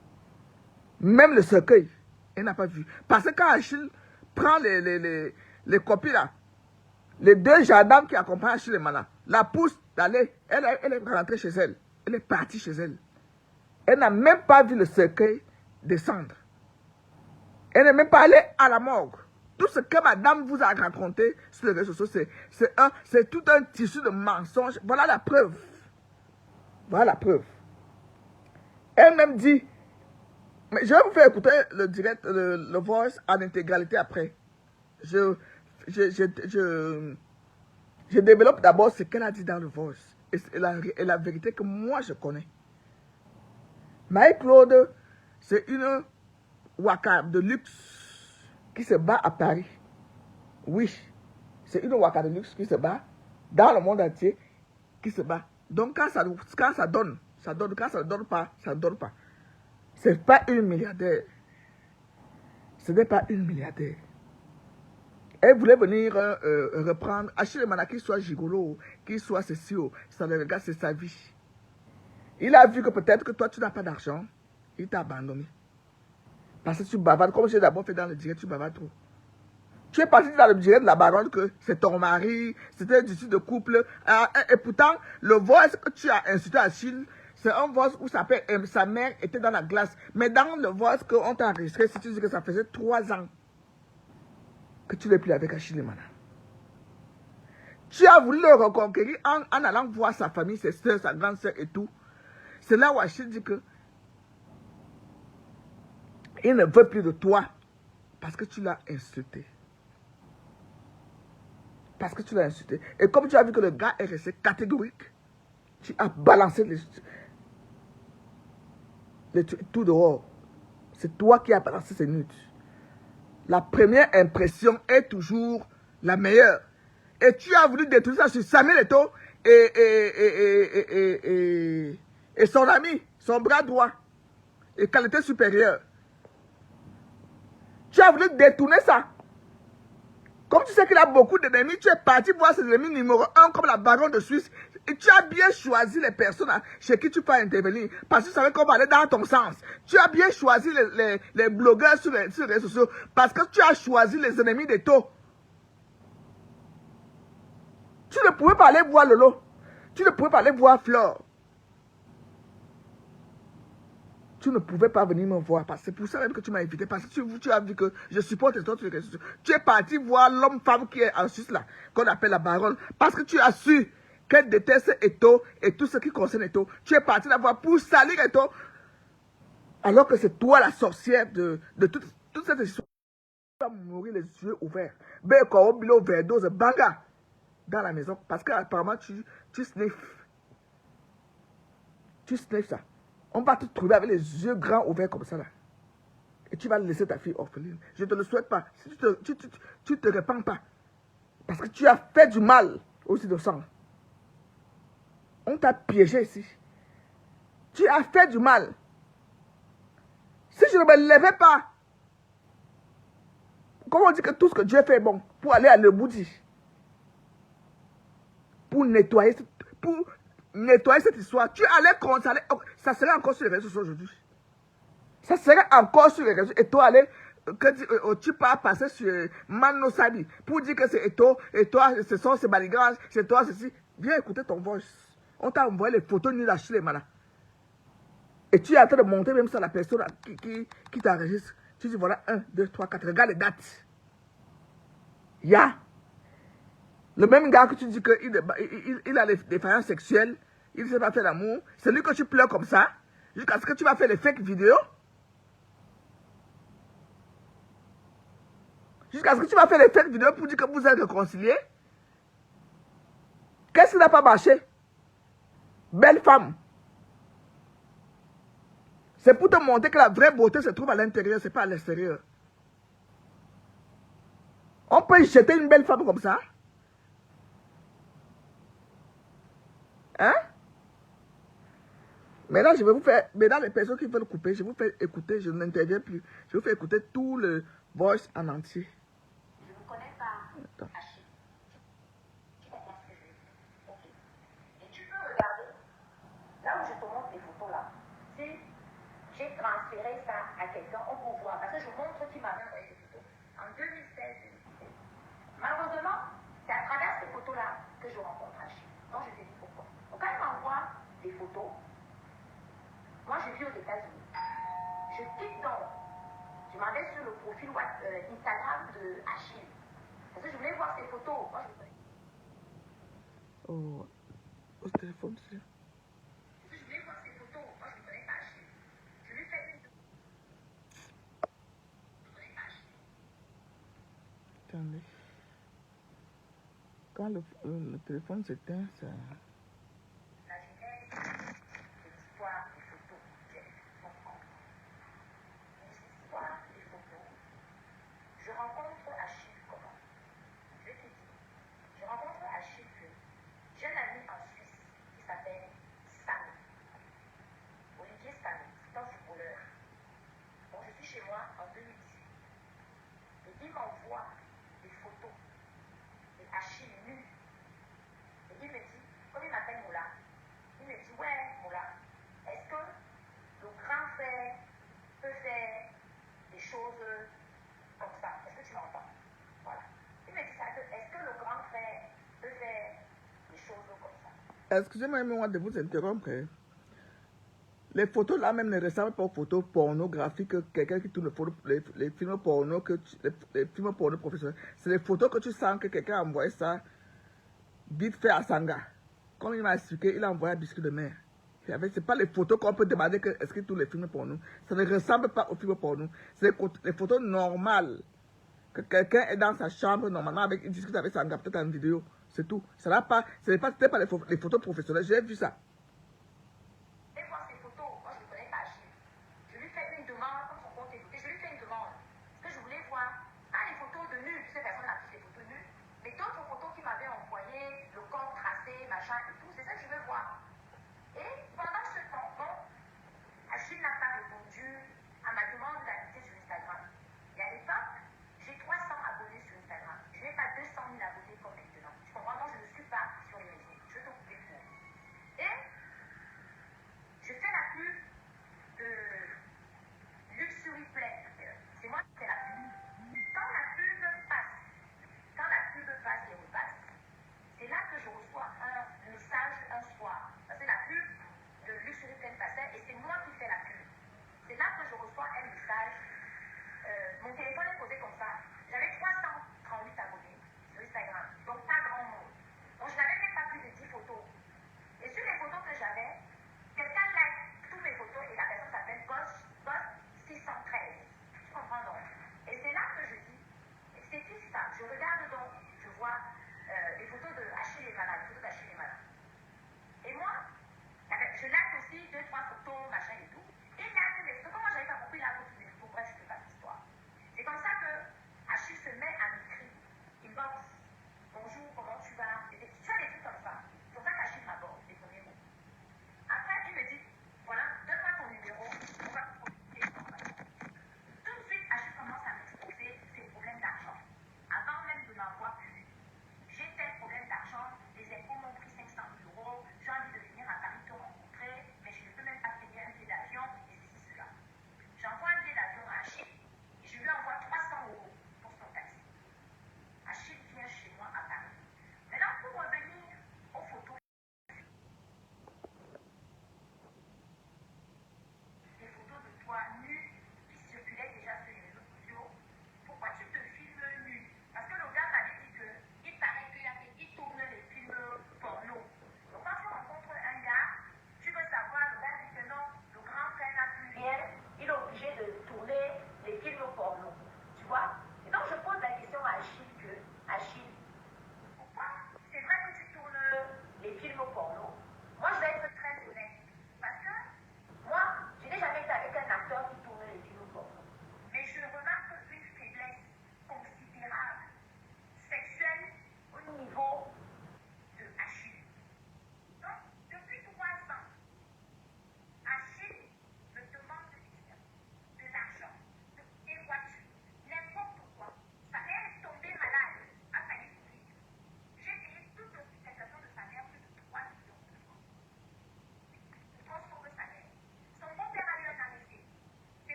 Speaker 1: Même le cercueil, elle n'a pas vu. Parce que quand Achille prend les copies là, les deux gendarmes qui accompagnent Achille et Mana, la poussent d'aller, elle est rentrée chez elle. Elle est partie chez elle. Elle n'a même pas vu le cercueil descendre. Elle n'est même pas allée à la morgue. Tout ce que madame vous a raconté sur les réseaux sociaux, c'est tout un tissu de mensonges. Voilà la preuve. Voilà la preuve. Elle-même dit, mais je vais vous faire écouter le direct, le voice en intégralité après. Je développe d'abord ce qu'elle a dit dans le voice. Et la vérité que moi je connais. Marie-Claude, c'est une waka de luxe qui se bat à Paris. Oui, c'est une waka de luxe qui se bat dans le monde entier, qui se bat. Donc quand ça donne, ça donne. Quand ça ne donne pas, ça ne donne pas. Ce n'est pas une milliardaire. Ce n'est pas une milliardaire. Elle voulait venir reprendre, Achille Mana, qu'il soit gigolo, qu'il soit ceci, ça le regarde, c'est sa vie. Il a vu que peut-être que toi, tu n'as pas d'argent. Il t'a abandonné. Parce que tu bavardes, comme j'ai d'abord fait dans le direct, tu bavardes trop. Tu es parti dans le direct de la baronne que c'est ton mari, c'était du style de couple. Et pourtant, le voice que tu as insulté à Achille, c'est un voice où sa mère était dans la glace. Mais dans le voice qu'on t'a enregistré, si tu dis que ça faisait 3 ans que tu n'es plus avec Achille Mana. Tu as voulu le reconquérir en allant voir sa famille, ses soeurs, sa grande soeur et tout. C'est là où Achille dit que il ne veut plus de toi parce que tu l'as insulté. Parce que tu l'as insulté. Et comme tu as vu que le gars est resté catégorique, tu as balancé tout dehors. C'est toi qui as balancé ces nudes. La première impression est toujours la meilleure. Et tu as voulu détruire ça sur Samuel Eto'o et son ami, son bras droit, et qualité supérieure. Tu as voulu détourner ça. Comme tu sais qu'il a beaucoup d'ennemis, tu es parti voir ses ennemis numéro 1 comme la baronne de Suisse. Et tu as bien choisi les personnes chez qui tu peux intervenir. Parce que tu savais qu'on va aller dans ton sens. Tu as bien choisi les blogueurs sur les réseaux sociaux. Parce que tu as choisi les ennemis d'Eto'o. Tu ne pouvais pas aller voir Lolo. Tu ne pouvais pas aller voir Flore. Tu ne pouvais pas venir me voir. C'est pour ça même que tu m'as invité. Parce que tu as vu que je supporte les autres. Tu es parti voir l'homme-femme qui est en Suisse là, qu'on appelle la baronne. Parce que tu as su qu'elle déteste Eto'o et tout ce qui concerne Eto'o. Tu es parti la voir pour salir Eto'o. Alors que c'est toi la sorcière de toute cette histoire. Tu vas mourir les yeux ouverts. Ben, quand on bilo overdose, banga dans la maison. Parce qu'apparemment, tu sniffes. Tu sniffes ça. On va te trouver avec les yeux grands ouverts comme ça là. Et tu vas laisser ta fille orpheline. Je ne te le souhaite pas. Si tu te répands pas. Parce que tu as fait du mal aux innocents. On t'a piégé ici. Tu as fait du mal. Si je ne me levais pas, comment on dit que tout ce que Dieu fait est bon, pour aller à l'Eboudi, pour nettoyer cette histoire, tu allais constater, ça serait encore sur les réseaux sociaux aujourd'hui. Ça serait encore sur les réseaux. Et toi, tu pars passer sur Mano Sabi pour dire que c'est et toi, ce sont ces baligages, c'est toi, ceci. Viens écouter ton voice. On t'a envoyé les photos nulles à Chile, mana. Et tu es en train de monter même ça la personne qui t'enregistre. Tu dis voilà, 1, 2, 3, 4. Regarde les dates. Il y a le même gars que tu dis qu'il a des défaillances sexuelles, il ne sait pas faire l'amour. C'est lui que tu pleures comme ça, jusqu'à ce que tu vas faire les fake vidéos. Jusqu'à ce que tu vas faire les fake vidéos pour dire que vous êtes réconciliés. Qu'est-ce qui n'a pas marché? Belle femme. C'est pour te montrer que la vraie beauté se trouve à l'intérieur, ce n'est pas à l'extérieur. On peut y jeter une belle femme comme ça? Hein? Maintenant, je vais vous faire, maintenant les personnes qui veulent couper, je vous fais écouter, je n'interviens plus. Je vous fais écouter tout le voice en entier.
Speaker 2: Je ne connais pas Achille. Tu comprends ce que je veux dire? Ok. Et tu peux regarder, là où je te montre les photos là, si j'ai transféré ça à quelqu'un, on peut voir. Parce que je montre qui m'avait envoyé les photos. En 2016-2017. Malheureusement, c'est à travers ces photos-là que je rencontre Achille. Donc je te dis pourquoi. Donc quand il m'envoie des photos, moi je vis aux États-Unis. Je clique donc, je m'en vais sur le profil Instagram de Achille. Parce que je voulais voir ses photos. Moi, je voulais...
Speaker 1: Oh, au téléphone, c'est...
Speaker 2: Parce que je voulais voir ses photos. Moi, je ne connais pas Achille. Je lui fais une... Je ne connais pas Achille.
Speaker 1: Attendez. Quand le téléphone s'éteint, ça...
Speaker 2: La genèse de l'histoire des photos, c'est comprendre. L'histoire des photos, je rencontre Achille comment? Je te dis, je rencontre Achille que j'ai un ami en Suisse qui s'appelle Samy. Olivier Samy, c'est un footballeur. Donc je suis chez moi en 2018. Et il m'envoie des photos de Achille nu. Et il me dit, comme il m'appelle Moula, il me dit, ouais Moula, est-ce que le grand frère peut faire des choses comme ça? Est-ce que tu m'entends? Voilà. Il me dit ça, est-ce que le grand frère peut faire des choses comme ça?
Speaker 1: Excusez-moi, moi de vous interrompre. Les photos là même ne ressemblent pas aux photos pornographiques que quelqu'un qui tourne les films porno, les films porno professionnels. C'est les photos que tu sens que quelqu'un a envoyé ça vite fait à Sanga. Comme il m'a expliqué, il a envoyé un biscuit de mer. Ce n'est pas les photos qu'on peut demander que est-ce qu'il tourne les films porno. Ça ne ressemble pas aux films porno. C'est les photos normales. Que quelqu'un est dans sa chambre normalement avec il discute avec Sanga, peut-être en vidéo. C'est tout. Ce n'est pas les photos professionnelles. J'ai vu ça.
Speaker 2: Achille n'a pas répondu à ma demande d'amitié sur Instagram. Et à l'époque, j'ai 300 abonnés sur Instagram. Je n'ai pas 200 000 abonnés comme maintenant. Tu comprends? Donc je ne suis pas sur les réseaux. Je te coupe les cours. Et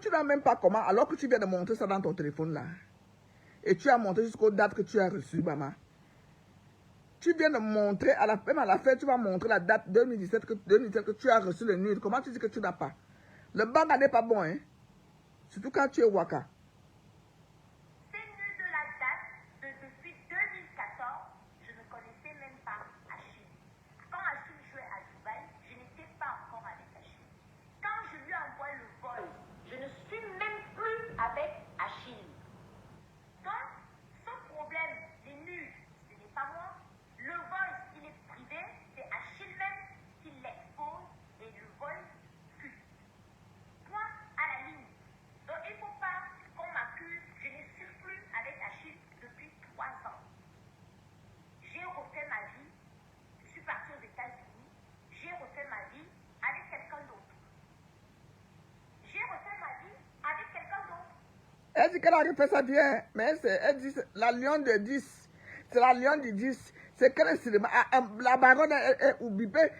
Speaker 1: tu n'as même pas comment, alors que tu viens de montrer ça dans ton téléphone là. Et tu as montré jusqu'aux dates que tu as reçues, maman. Tu viens de montrer, même à la fin, tu vas montrer la date 2017 que tu as reçu le nude. Comment tu dis que tu n'as pas? Le banga n'est pas bon, hein? Surtout quand tu es waka.
Speaker 2: Ces nudes-là datent depuis 2014. Je ne connaissais même pas Achille. Quand Achille jouait à Dubaï, je n'étais pas encore avec Achille. Quand je lui envoie le vol, je ne suis même plus avec Achille. Donc, ce problème, les nudes, ce n'est pas moi. Le vol, il est privé, c'est Achille même qui l'expose et le vol fuit. Point à la ligne. Donc, il ne faut pas qu'on m'accuse. Je ne suis plus avec Achille depuis 3 ans. J'ai refait ma vie. Je suis partie aux États-Unis. J'ai refait ma vie avec quelqu'un d'autre. J'ai refait ma vie avec quelqu'un d'autre.
Speaker 1: Elle dit qu'elle a refait sa vie, hein, mais elle dit la lionne de 10. C'est la lionne du 10. C'est qu'elle est la baronne est bipée,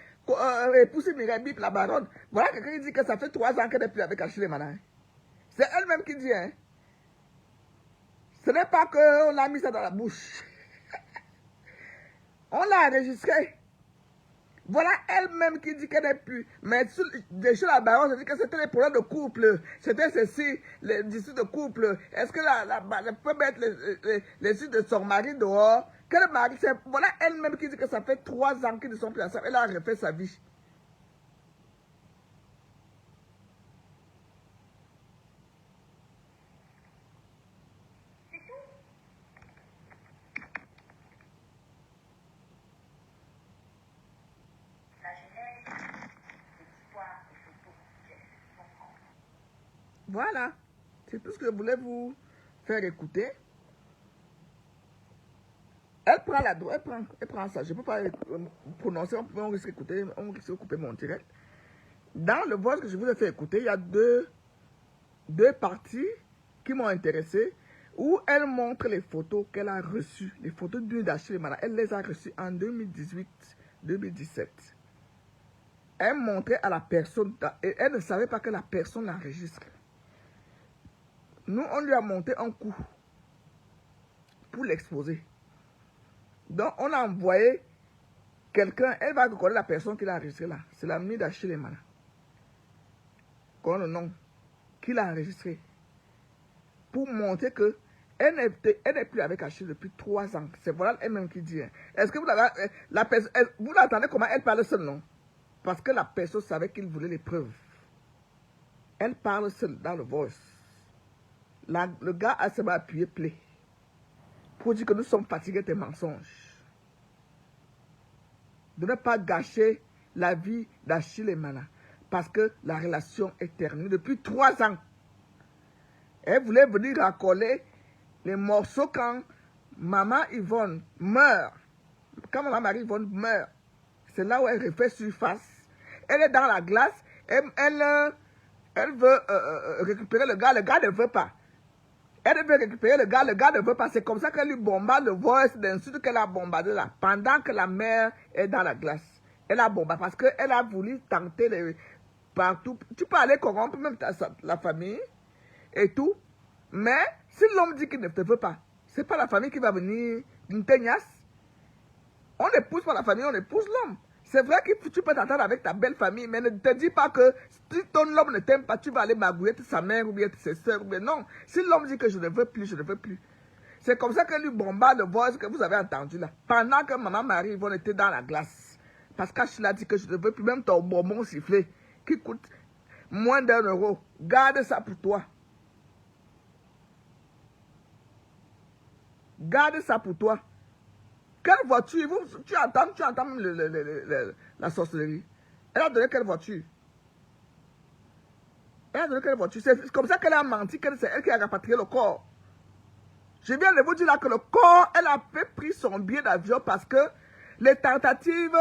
Speaker 1: poussée Mireille Bip, la baronne. Voilà quelqu'un qui dit que ça fait 3 ans qu'elle n'est plus avec Achille Manin. C'est elle-même qui dit, hein. Ce n'est pas qu'on a mis ça dans la bouche. On l'a enregistré. Voilà elle-même qui dit qu'elle n'est plus. Mais chez la baronne, je dis que c'était les problèmes de couple. C'était ceci, les disputes de couple. Est-ce que elle peut mettre les suites de son mari dehors? Quel mari? Voilà elle-même qui dit que ça fait 3 ans qu'ils ne sont plus ensemble. Elle a refait sa vie.
Speaker 2: C'est tout. La genèse de l'histoire des photos, j'ai comprendre.
Speaker 1: Voilà. C'est tout ce que je voulais vous faire écouter. Elle prend ça. Je ne peux pas prononcer, on risque de couper mon direct. Dans le voice que je vous ai fait écouter, il y a deux parties qui m'ont intéressé, où elle montre les photos qu'elle a reçues, les photos d'une d'Achille Mana. Elle les a reçues en 2018-2017. Elle montrait à la personne, et elle ne savait pas que la personne l'enregistre. Nous, on lui a monté un coup pour l'exposer. Donc, on a envoyé quelqu'un, elle va reconnaître la personne qui l'a enregistré là. C'est l'ami d'Achille Mana. Connaît le nom, qui l'a enregistré. Pour montrer que elle n'est plus avec Achille depuis 3 ans. C'est voilà elle-même qui dit. Est-ce que vous vous l'entendez comment elle parle seule, non? Parce que la personne savait qu'il voulait les preuves. Elle parle seule dans le voice. Le gars a seulement appuyé play pour dire que nous sommes fatigués des mensonges. De ne pas gâcher la vie d'Achille et Mana. Parce que la relation est terminée depuis 3 ans. Elle voulait venir raccoler les morceaux quand maman Yvonne meurt. Quand maman Marie Yvonne meurt, c'est là où elle refait surface. Elle est dans la glace. Elle veut récupérer le gars ne veut pas. Elle veut récupérer le gars ne veut pas. C'est comme ça qu'elle lui bombarde le voice d'insulte qu'elle a bombardé là. Pendant que la mère est dans la glace. Elle a bombardé parce qu'elle a voulu tenter partout. Tu peux aller corrompre même la famille et tout. Mais si l'homme dit qu'il ne te veut pas, c'est pas la famille qui va venir une teignasse. On n'épouse pas la famille, on épouse l'homme. C'est vrai que tu peux t'entendre avec ta belle famille, mais ne te dis pas que si ton homme ne t'aime pas, tu vas aller magouiller sa mère ou bien ses soeurs. Ou bien non. Si l'homme dit que je ne veux plus, je ne veux plus. C'est comme ça que lui bombarde le voice que vous avez entendu là. Pendant que maman Marie Yvonne était dans la glace. Parce qu'Achille a dit que je ne veux plus, même ton bonbon sifflé, qui coûte moins d'1 euro. Garde ça pour toi. Garde ça pour toi. Quelle voiture? Tu entends même la sorcellerie. Elle a donné quelle voiture? Elle a donné quelle voiture? C'est comme ça qu'elle a menti, c'est elle qui a rapatrié le corps. Je viens de vous dire là que le corps, elle a pris son billet d'avion parce que les tentatives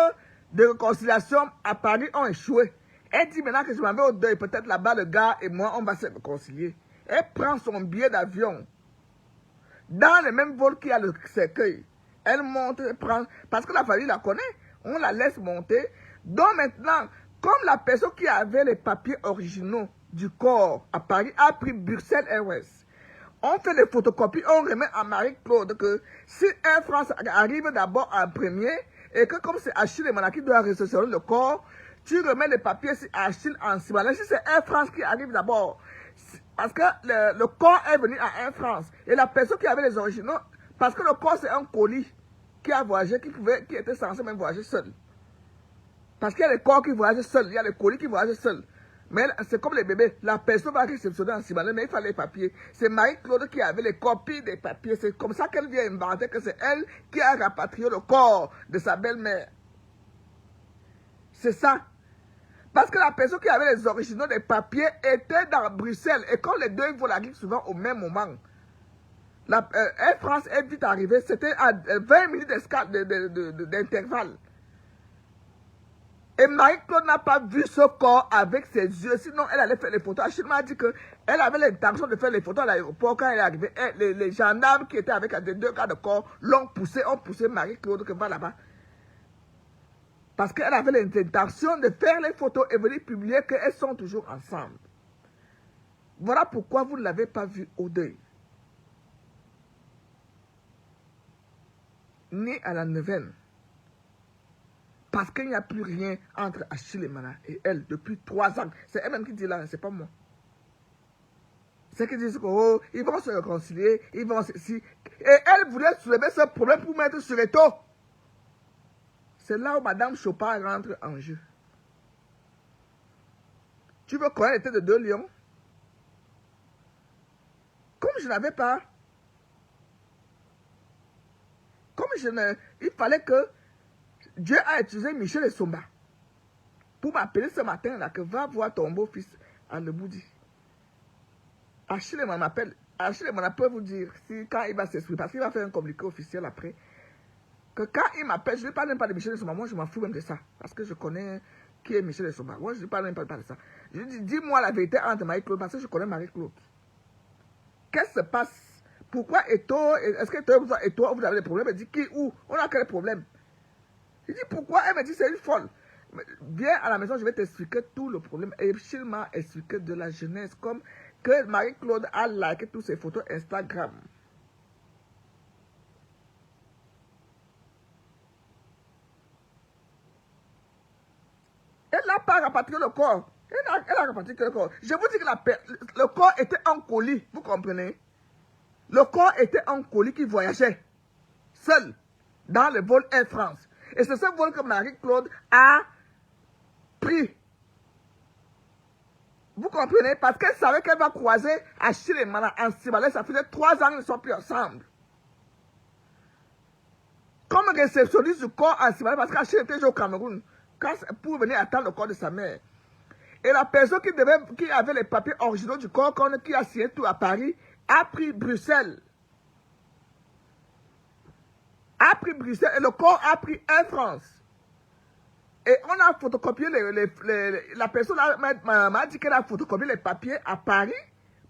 Speaker 1: de réconciliation à Paris ont échoué. Elle dit maintenant que je m'en vais au deuil, peut-être là-bas le gars et moi, on va se réconcilier. Elle prend son billet d'avion dans le même vol qu'il y a le cercueil. Elle monte, elle prend, parce que la famille la connaît, on la laisse monter. Donc maintenant, comme la personne qui avait les papiers originaux du corps à Paris a pris Bruxelles Airways. On fait les photocopies, on remet à Marie-Claude que si Air France arrive d'abord en premier, et que comme c'est Achille et Mana qui doit réceptionner le corps, tu remets les papiers sur Achille en Simalais. Si c'est Air France qui arrive d'abord, parce que le corps est venu à Air France, et la personne qui avait les originaux, parce que le corps c'est un colis qui a voyagé, qui était censé même voyager seul. Parce qu'il y a les corps qui voyagent seuls, il y a les colis qui voyagent seuls. Mais c'est comme les bébés, la personne va réceptionner en Simalais, mais il fallait les papiers. C'est Marie-Claude qui avait les copies des papiers. C'est comme ça qu'elle vient inventer que c'est elle qui a rapatrié le corps de sa belle-mère. C'est ça. Parce que la personne qui avait les originaux des papiers était dans Bruxelles. Et quand les deux volaient souvent au même moment, Air France est vite arrivée, c'était à 20 minutes d'intervalle. Et Marie-Claude n'a pas vu ce corps avec ses yeux, sinon elle allait faire les photos. Achille m'a dit qu'elle avait l'intention de faire les photos à l'aéroport quand elle est arrivée. Les gendarmes qui étaient avec les deux cas de corps ont poussé Marie-Claude que va là-bas. Parce qu'elle avait l'intention de faire les photos et venir publier qu'elles sont toujours ensemble. Voilà pourquoi vous ne l'avez pas vu au deuil. Ni à la neuvaine. Parce qu'il n'y a plus rien entre Achille et Mana et elle depuis 3 ans. C'est elle-même qui dit là, c'est pas moi. C'est qu'ils disent qu'ils vont se réconcilier, ils vont ceci. Et elle voulait soulever ce problème pour mettre sur les taux. C'est là où Madame Chopin rentre en jeu. Tu veux connaître l'état de 2 lions? Comme je n'avais pas. Il fallait que Dieu a utilisé Michel et Somba pour m'appeler ce matin là que va voir ton beau-fils à Leboudi. Achille m'appelle. Achille peut vous dire si quand il va s'exprimer, parce qu'il va faire un communiqué officiel après, que quand il m'appelle, je ne parle même pas de Michel et Somba. Moi, je m'en fous même de ça. Parce que je connais qui est Michel et Somba. Moi, je ne parle même pas de ça. Je dis, dis-moi la vérité entre Marie-Claude, parce que je connais Marie-Claude. Qu'est-ce qui se passe? Pourquoi est-ce que toi, vous avez des problèmes? Elle dit, qui, où? On a quel problème? Je dis, pourquoi? Elle me dit, c'est une folle. Viens à la maison, je vais t'expliquer tout le problème. Et Achille m'a expliqué de la jeunesse, comme que Marie-Claude a liké toutes ses photos Instagram. Elle n'a pas rapatrié le corps. Elle a rapatrié le corps. Je vous dis que le corps était en colis, vous comprenez? Le corps était en colis qui voyageait seul dans le vol Air France. Et c'est ce vol que Marie-Claude a pris. Vous comprenez? Parce qu'elle savait qu'elle va croiser Achille et Mana en Simalais. Ça faisait 3 ans qu'ils ne sont plus ensemble. Comme réceptionniste du corps en Simalais, parce qu'Achille était déjà au Cameroun pour venir attendre le corps de sa mère. Et la personne qui avait les papiers originaux du corps, qui a signé tout à Paris, a pris Bruxelles. A pris Bruxelles et le corps a pris Air France. Et on a photocopié la personne m'a dit qu'elle a photocopié les papiers à Paris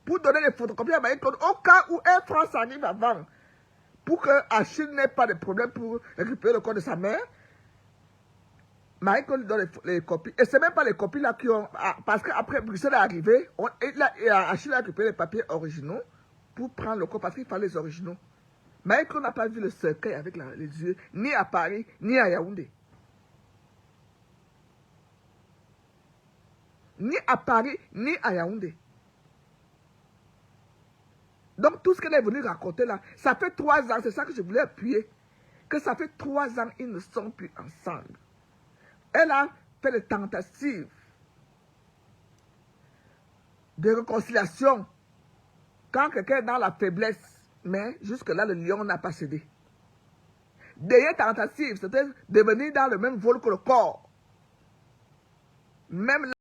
Speaker 1: pour donner les photocopies à Marie-Claude au cas où Air France arrive avant. Pour que Achille n'ait pas de problème pour récupérer le corps de sa mère. Marie-Claude donne les copies. Et ce n'est même pas les copies là qui ont... Parce qu'après Bruxelles est arrivé, Achille a récupéré les papiers originaux pour prendre le corps parce qu'il fallait les originaux. Marie-Claude n'a pas vu le cercueil avec les yeux, ni à Paris, ni à Yaoundé. Ni à Paris, ni à Yaoundé. Donc tout ce qu'elle est venue raconter là, ça fait 3 ans, c'est ça que je voulais appuyer. Que ça fait 3 ans, ils ne sont plus ensemble. Elle a fait des tentatives de réconciliation quand quelqu'un est dans la faiblesse. Mais jusque-là, le lion n'a pas cédé. Dernière tentative, c'était de venir dans le même vol que le corps. Même